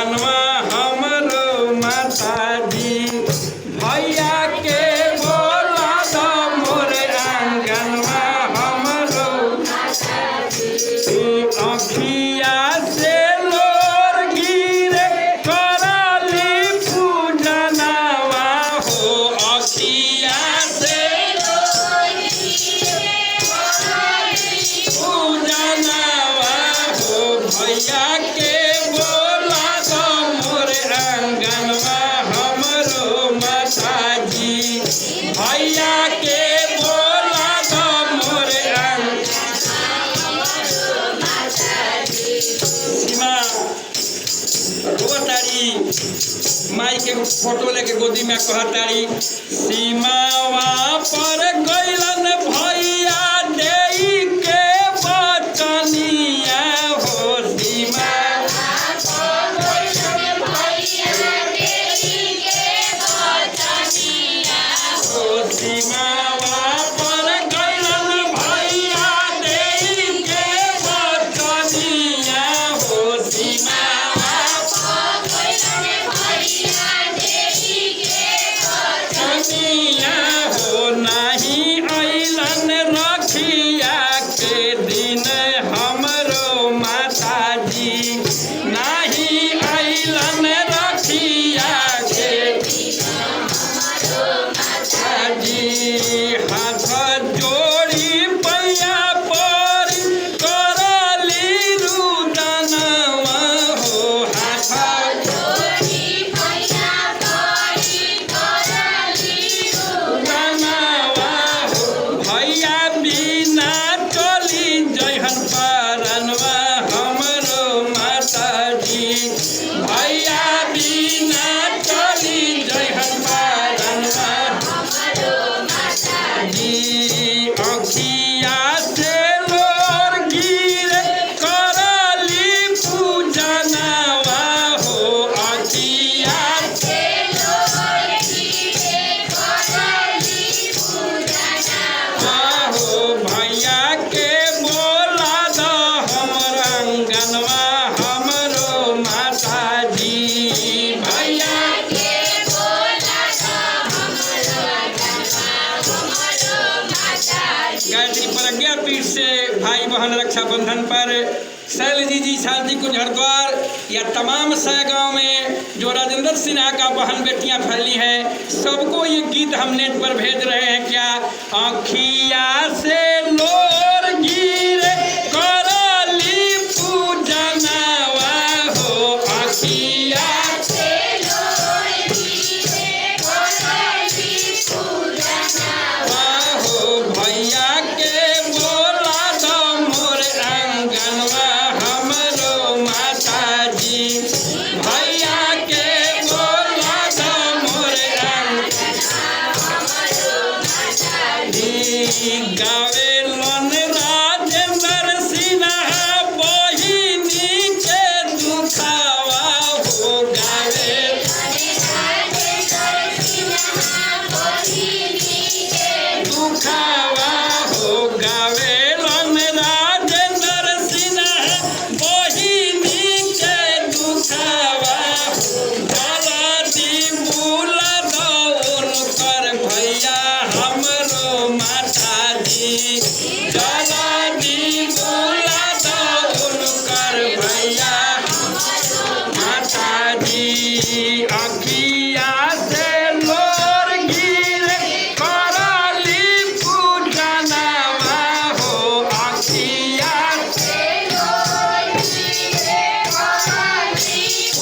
आंगनवा हमरो माता जी भैया के बोला दो मोरे आंगनवा हमरो अखिया से लोर गिरे करली पूजनवा हो अखिया से पूजनवा हो भैया के बोला दो मोरे आंगनवा हमरो माता जी भैया के बोला दो मोरे सीमा रोतारी माई के फोटो लेके गोदी में कहतारी सीमावा पर गइलन भैया देई के बचनिया हो सीमा हो सीमावा पर गइलन भैया देई के बचनिया हो सीमावा बचनिया हो नहीं अइलन रखिया के दिन हमरो माता जी नहीं अइलन रखिया के जी हाथ जोड़ी पैया पर करली रुदनवा हो हाथ रुदनवा हो भैया बिना चली जहन परनवा हमरो माता जी भैया बिना चली जहन परनवा जी अखिया से लोर गिरे करली पूजनवा हो अखिया हो भैया के बोला दो हमर आंगनवा हमरो माता जी भैया गायत्री प्रज्ञा पीठ से भाई बहन रक्षाबंधन पर शैलजी जी शांति कुंज हरिद्वार या तमाम सह गाँव में जो राजेंद्र सिन्हा का बहन बेटियां फैली हैं सबको ये गीत हम नेट पर भेज रहे हैं क्या अखिया से लोर गिरे करली पूजनवा हो अखिया हो भैया के बोला दो मोरे आंगनवा हमरो माता जी भैया के बोला दो मोरे गावे लन राजेंद्र सिन्हा बहिनी के दुखावा हो गावे दुखावा हो गावे लन राजेंद्र सिन्हा बहिनी के दुखावा जल्दी बुला दो उनकर भैया हमरो माता जी जल्दी बुला दो उनकर भैया माता जी अखिया से लोर गिरे करली पूजनवा हो अखिया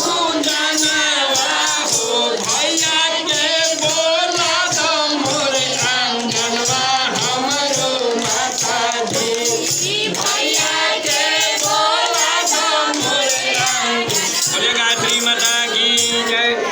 पूजनवा हो भैया के बोला दो मोरे आंगनवा हमरो माता जी